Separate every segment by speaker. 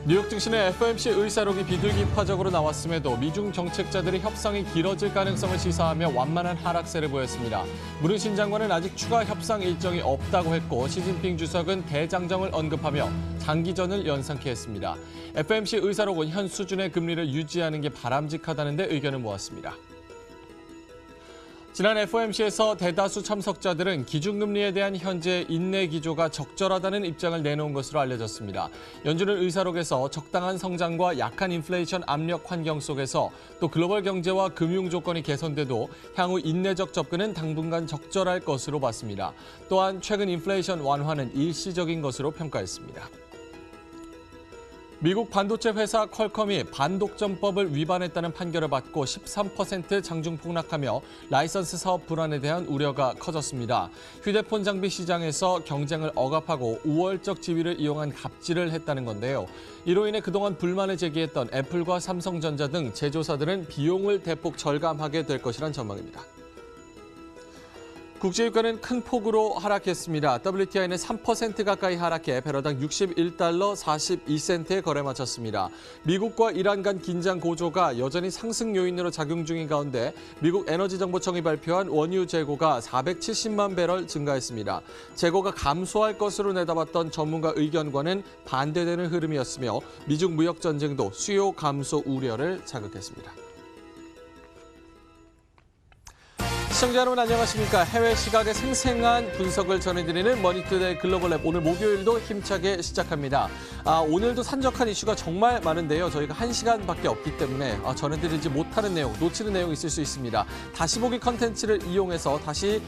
Speaker 1: 뉴욕 증시는 FOMC 의사록이 비둘기파적으로 나왔음에도 미중 정책자들의 협상이 길어질 가능성을 시사하며 완만한 하락세를 보였습니다. 문희신 장관은 아직 추가 협상 일정이 없다고 했고 시진핑 주석은 대장정을 언급하며 장기전을 연상케 했습니다. FOMC 의사록은 현 수준의 금리를 유지하는 게 바람직하다는 데 의견을 모았습니다. 지난 FOMC에서 대다수 참석자들은 기준금리에 대한 현재 인내 기조가 적절하다는 입장을 내놓은 것으로 알려졌습니다. 연준은 의사록에서 적당한 성장과 약한 인플레이션 압력 환경 속에서 또 글로벌 경제와 금융 조건이 개선돼도 향후 인내적 접근은 당분간 적절할 것으로 봤습니다. 또한 최근 인플레이션 완화는 일시적인 것으로 평가했습니다. 미국 반도체 회사 퀄컴이 반독점법을 위반했다는 판결을 받고 13% 장중 폭락하며 라이선스 사업 불안에 대한 우려가 커졌습니다. 휴대폰 장비 시장에서 경쟁을 억압하고 우월적 지위를 이용한 갑질을 했다는 건데요. 이로 인해 그동안 불만을 제기했던 애플과 삼성전자 등 제조사들은 비용을 대폭 절감하게 될 것이란 전망입니다. 국제유가는 큰 폭으로 하락했습니다. WTI는 3% 가까이 하락해 배럴당 61달러 42센트에 거래 마쳤습니다. 미국과 이란 간 긴장 고조가 여전히 상승 요인으로 작용 중인 가운데 미국 에너지정보청이 발표한 원유 재고가 470만 배럴 증가했습니다. 재고가 감소할 것으로 내다봤던 전문가 의견과는 반대되는 흐름이었으며 미중 무역 전쟁도 수요 감소 우려를 자극했습니다. 시청자 여러분 안녕하십니까. 해외 시각의 생생한 분석을 전해드리는 머니투데이 글로벌랩 오늘 목요일도 힘차게 시작합니다. 오늘도 산적한 이슈가 정말 많은데요. 저희가 1시간밖에 없기 때문에 전해드리지 못하는 내용, 놓치는 내용이 있을 수 있습니다. 다시 보기 컨텐츠를 이용해서 다시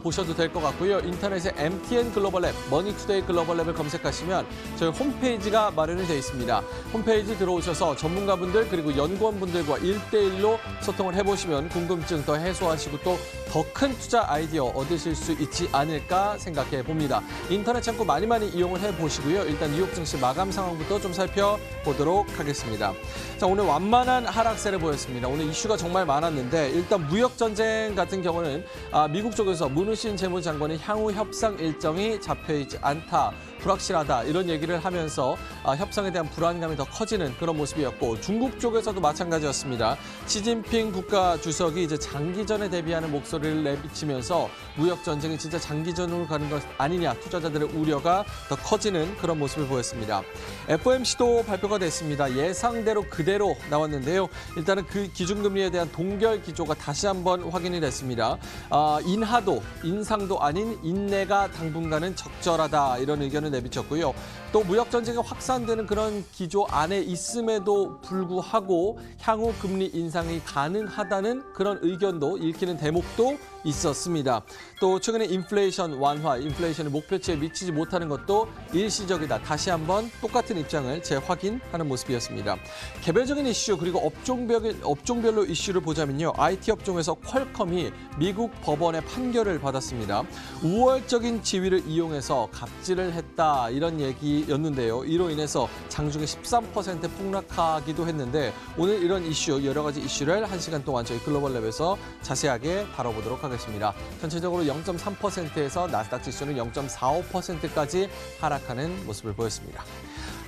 Speaker 1: 보셔도 될 것 같고요. 인터넷에 MTN 글로벌랩, 머니투데이 글로벌랩을 검색하시면 저희 홈페이지가 마련이 되어 있습니다. 홈페이지 들어오셔서 전문가분들 그리고 연구원분들과 1대1로 소통을 해보시면 궁금증 더 해소하시고 또 더 큰 투자 아이디어 얻으실 수 있지 않을까 생각해 봅니다. 인터넷 창구 많이 이용을 해보시고요. 일단 뉴욕 증시 마감 상황부터 좀 살펴보도록 하겠습니다. 자, 오늘 완만한 하락세를 보였습니다. 오늘 이슈가 정말 많았는데 일단 무역 전쟁 같은 경우는 미국 쪽에서 문희신 재무장관이 향후 협상 일정이 잡혀있지 않다. 불확실하다 이런 얘기를 하면서 협상에 대한 불안감이 더 커지는 그런 모습이었고 중국 쪽에서도 마찬가지였습니다. 시진핑 국가주석이 이제 장기전에 대비하는 목소리를 내비치면서 무역 전쟁이 진짜 장기전으로 가는 것 아니냐 투자자들의 우려가 더 커지는 그런 모습을 보였습니다. FOMC도 발표가 됐습니다. 예상대로 그대로 나왔는데요. 일단은 그 기준금리에 대한 동결 기조가 다시 한번 확인이 됐습니다. 인하도 인상도 아닌 인내가 당분간은 적절하다 이런 의견을 내비쳤고요. 또 무역 전쟁이 확산되는 그런 기조 안에 있음에도 불구하고 향후 금리 인상이 가능하다는 그런 의견도 읽히는 대목도 있었습니다. 또 최근에 인플레이션 완화, 인플레이션의 목표치에 미치지 못하는 것도 일시적이다. 다시 한번 똑같은 입장을 재확인하는 모습이었습니다. 개별적인 이슈 그리고 업종별로 이슈를 보자면요. IT 업종에서 퀄컴이 미국 법원의 판결을 받았습니다. 우월적인 지위를 이용해서 갑질을 했다 이런 얘기였는데요. 이로 인해서 장중에 13% 폭락하기도 했는데 오늘 이런 이슈 여러 가지 이슈를 1시간 동안 저희 글로벌랩에서 자세하게 다뤄보도록 하겠습니다. 전체적으로 0.3%에서 나스닥 지수는 0.45%까지 하락하는 모습을 보였습니다.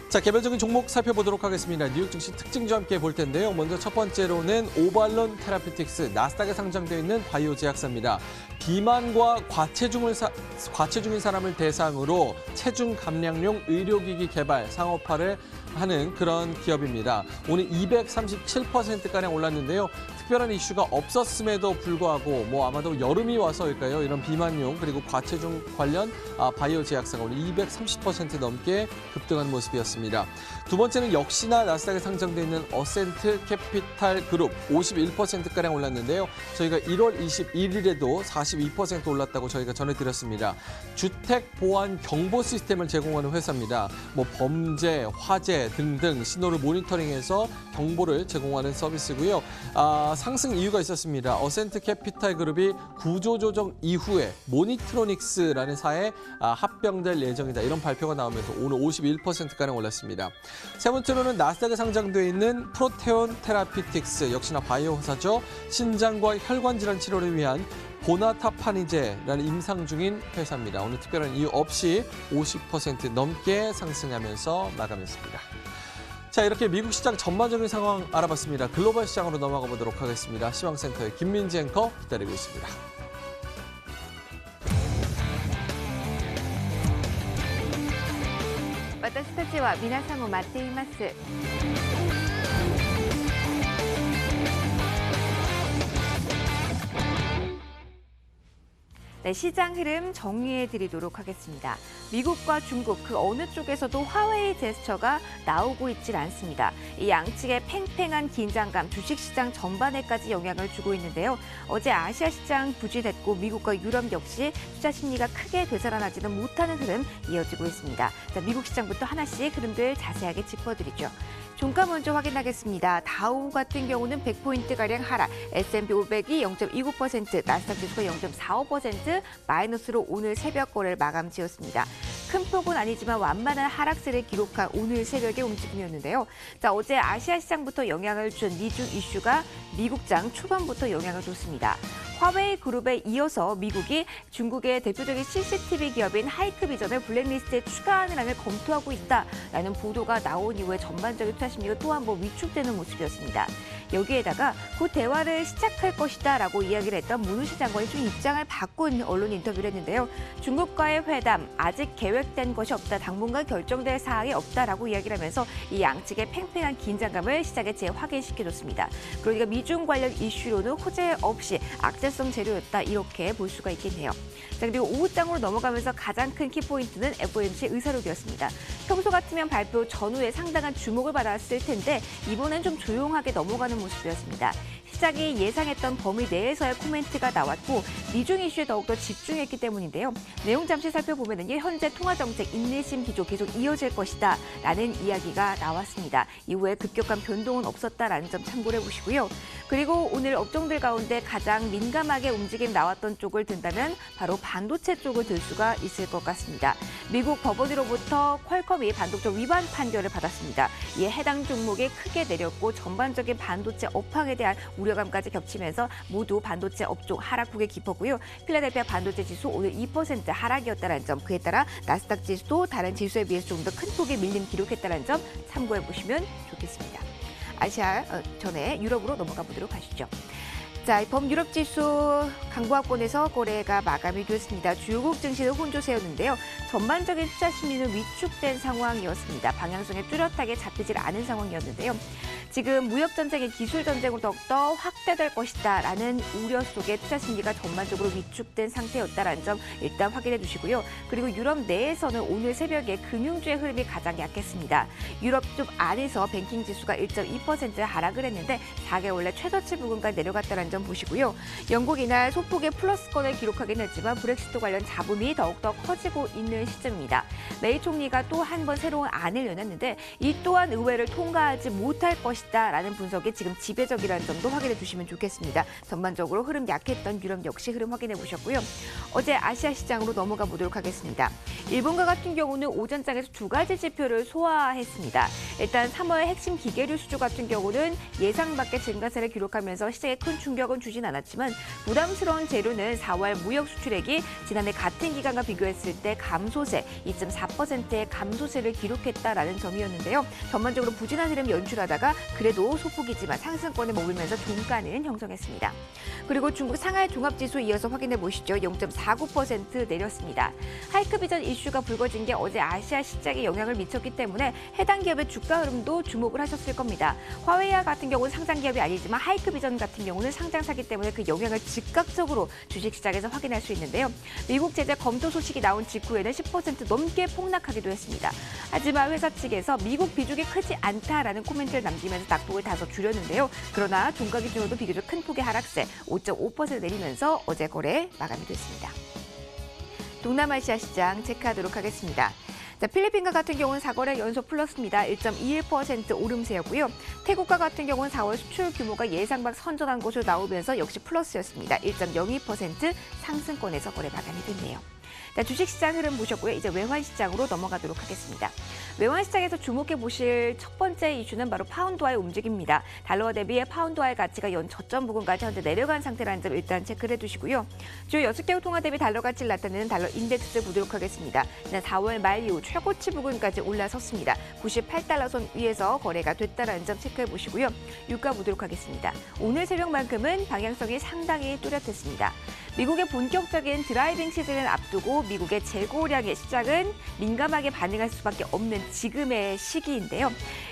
Speaker 1: 자, 개별적인 종목 살펴보도록 하겠습니다. 뉴욕 증시 특징주와 함께 볼 텐데요. 먼저 첫 번째로는 오발론 테라피틱스, 나스닥에 상장되어 있는 바이오 제약사입니다. 비만과 과체중인 사람을 대상으로 체중 감량용 의료기기 개발, 상업화를 하는 그런 기업입니다. 오늘 237%가량 올랐는데요. 특별한 이슈가 없었음에도 불구하고 아마도 여름이 와서일까요? 이런 비만용 그리고 과체중 관련 바이오 제약사가 오늘 230% 넘게 급등한 모습이었습니다. 두 번째는 역시나 나스닥에 상장되어 있는 어센트 캐피탈 그룹 51%가량 올랐는데요. 저희가 1월 21일에도 42% 올랐다고 저희가 전해드렸습니다. 주택 보안 경보 시스템을 제공하는 회사입니다. 범죄, 화재 등등 신호를 모니터링해서 경보를 제공하는 서비스고요. 상승 이유가 있었습니다. 어센트 캐피탈 그룹이 구조조정 이후에 모니트로닉스라는 사에 합병될 예정이다. 이런 발표가 나오면서 오늘 51%가량 올랐습니다. 세 번째로는 나스닥에 상장되어 있는 프로테온 테라피틱스, 역시나 바이오 회사죠. 신장과 혈관 질환 치료를 위한 보나타파니제라는 임상 중인 회사입니다. 오늘 특별한 이유 없이 50% 넘게 상승하면서 마감했습니다. 자, 이렇게 미국 시장 전반적인 상황 알아봤습니다. 글로벌 시장으로 넘어가 보도록 하겠습니다. 시황센터의 김민지 앵커 기다리고 있습니다.
Speaker 2: 私たちは皆さんを待っています。 네, 시장 흐름 정리해 드리도록 하겠습니다. 미국과 중국 그 어느 쪽에서도 화웨이 제스처가 나오고 있질 않습니다. 이 양측의 팽팽한 긴장감 주식시장 전반에까지 영향을 주고 있는데요. 어제 아시아 시장 부진했고 미국과 유럽 역시 투자 심리가 크게 되살아나지는 못하는 흐름 이어지고 있습니다. 자, 미국 시장부터 하나씩 흐름들 자세하게 짚어드리죠. 종가 먼저 확인하겠습니다. 다우 같은 경우는 100포인트가량 하락, S&P 500이 0.29%, 나스닥 지수가 0.45% 마이너스로 오늘 새벽 거래를 마감 지었습니다. 큰 폭은 아니지만 완만한 하락세를 기록한 오늘 새벽의 움직임이었는데요. 자, 어제 아시아 시장부터 영향을 준 미중 이슈가 미국장 초반부터 영향을 줬습니다. 화웨이 그룹에 이어서 미국이 중국의 대표적인 CCTV 기업인 하이크비전을 블랙리스트에 추가하는 안을 검토하고 있다라는 보도가 나온 이후에 전반적인 투자 심리가 또 한 번 위축되는 모습이었습니다. 여기에다가 곧 대화를 시작할 것이다라고 이야기를 했던 문우시 장관이 좀 입장을 바꾼 언론 인터뷰를 했는데요. 중국과의 회담 아직 계획된 것이 없다, 당분간 결정될 사항이 없다라고 이야기를 하면서 이 양측의 팽팽한 긴장감을 시장에 재확인시켜줬습니다. 그러니까 미중 관련 이슈로는 호재 없이 악재성 재료였다, 이렇게 볼 수가 있겠네요. 자, 그리고 오후장으로 넘어가면서 가장 큰 키포인트는 FOMC 의사록이었습니다. 평소 같으면 발표 전후에 상당한 주목을 받았을 텐데 이번엔 좀 조용하게 넘어가는 모습이었습니다. 시장이 예상했던 범위 내에서의 코멘트가 나왔고 미중 이슈에 더욱더 집중했기 때문인데요. 내용 잠시 살펴보면 현재 통화정책 인내심 기조 계속 이어질 것이다 라는 이야기가 나왔습니다. 이후에 급격한 변동은 없었다라는 점 참고를 해보시고요. 그리고 오늘 업종들 가운데 가장 민감하게 움직임 나왔던 쪽을 든다면 바로 반도체 쪽을 들 수가 있을 것 같습니다. 미국 법원으로부터 퀄컴이 반독점 위반 판결을 받았습니다. 이에 해당 종목이 크게 내렸고 전반적인 반도체 업황에 대한 우려감까지 겹치면서 모두 반도체 업종 하락폭에 깊었고요. 필라델피아 반도체 지수 오늘 2% 하락이었다는 점, 그에 따라 나스닥 지수도 다른 지수에 비해서 좀 더 큰 폭의 밀림 기록했다는 점 참고해 보시면 좋겠습니다. 아시아 전에 유럽으로 넘어가 보도록 하시죠. 자, 범유럽 지수 강보합권에서 거래가 마감이 됐습니다. 주요국 증시는 혼조 세웠는데요. 전반적인 투자 심리는 위축된 상황이었습니다. 방향성에 뚜렷하게 잡히질 않은 상황이었는데요. 지금 무역 전쟁이 기술 전쟁으로 더욱더 확대될 것이다라는 우려 속에 투자 심리가 전반적으로 위축된 상태였다라는 점 일단 확인해 주시고요. 그리고 유럽 내에서는 오늘 새벽에 금융주의 흐름이 가장 약했습니다. 유럽 쪽 안에서 뱅킹 지수가 1.2% 하락을 했는데 4개월 내 최저치 부근까지 내려갔다는 점 보시고요. 영국 이날 소폭의 플러스권을 기록하긴 했지만 브렉시트 관련 잡음이 더욱더 커지고 있는 시점입니다. 메이 총리가 또 한 번 새로운 안을 내놨는데 이 또한 의회를 통과하지 못할 것이다라는 분석이 지금 지배적이라는 점도 확인해 주시면 좋겠습니다. 전반적으로 흐름 약했던 유럽 역시 흐름 확인해 보셨고요. 어제 아시아 시장으로 넘어가 보도록 하겠습니다. 일본과 같은 경우는 오전장에서 두 가지 지표를 소화했습니다. 일단 3월 핵심 기계류 수주 같은 경우는 예상 밖의 증가세를 기록하면서 시장에 큰 충격은 주진 않았지만 부담스러운 재료는 4월 무역 수출액이 지난해 같은 기간과 비교했을 때 감소세 2.4%의 감소세를 기록했다라는 점이었는데요. 전반적으로 부진한 흐름 연출하다가 그래도 소폭이지만 상승권에 머물면서 종가는 형성했습니다. 그리고 중국 상하이 종합지수 이어서 확인해 보시죠. 0.49% 내렸습니다. 하이크비전 이슈가 불거진 게 어제 아시아 시장에 영향을 미쳤기 때문에 해당 기업의 주가 흐름도 주목을 하셨을 겁니다. 화웨이와 같은 경우는 상장 기업이 아니지만 하이크비전 같은 경우는 상장사기 때문에 그 영향을 즉각적으로 주식시장에서 확인할 수 있는데요. 미국 제재 검토 소식이 나온 직후에는 10% 넘게 폭락하기도 했습니다. 하지만 회사 측에서 미국 비중이 크지 않다라는 코멘트를 남기면서 낙폭을 다소 줄였는데요. 그러나 종가 기준으로도 비교적 큰 폭의 하락세 5.5% 내리면서 어제 거래 마감이 됐습니다. 동남아시아 시장 체크하도록 하겠습니다. 자, 필리핀과 같은 경우는 4거래 연속 플러스입니다. 1.21% 오름세였고요. 태국과 같은 경우는 4월 수출 규모가 예상 밖 선전한 것으로 나오면서 역시 플러스였습니다. 1.02% 상승권에서 거래 마감이 됐네요. 자, 주식시장 흐름 보셨고요. 이제 외환시장으로 넘어가도록 하겠습니다. 외환시장에서 주목해 보실 첫 번째 이슈는 바로 파운드화의 움직임입니다. 달러와 대비해 파운드화의 가치가 연 저점 부근까지 현재 내려간 상태라는 점 일단 체크를 해두시고요. 주요 6개국 통화 대비 달러 가치를 나타내는 달러 인덱스 보도록 하겠습니다. 지난 4월 말 이후 최고치 부근까지 올라섰습니다. 98달러 선 위에서 거래가 됐다는 점 체크해 보시고요. 유가 보도록 하겠습니다. 오늘 새벽만큼은 방향성이 상당히 뚜렷했습니다. 미국의 본격적인 드라이빙 시즌을 앞두고 미국의 재고량의 시장은 민감하게 반응할 수밖에 없는 지금의 시기인데요.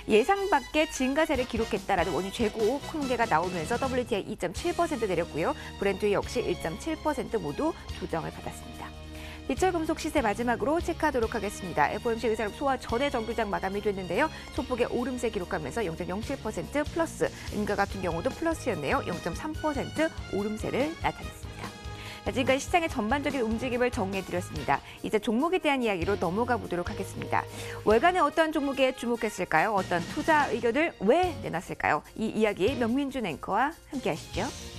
Speaker 2: 예상 밖의 증가세를 기록했다라는 원유 재고 통계가 나오면서 WTI 2.7% 내렸고요. 브렌트 역시 1.7% 모두 조정을 받았습니다. 비철금속 시세 마지막으로 체크하도록 하겠습니다. FOMC 의사록 소화 전에 정규장 마감이 됐는데요. 소폭의 오름세 기록하면서 0.07% 플러스, 은가 같은 경우도 플러스였네요. 0.3% 오름세를 나타냈습니다. 지금까지 시장의 전반적인 움직임을 정리해드렸습니다. 이제 종목에 대한 이야기로 넘어가 보도록 하겠습니다. 월간에 어떤 종목에 주목했을까요? 어떤 투자 의견을 왜 내놨을까요? 이 이야기 명민준 앵커와 함께 하시죠.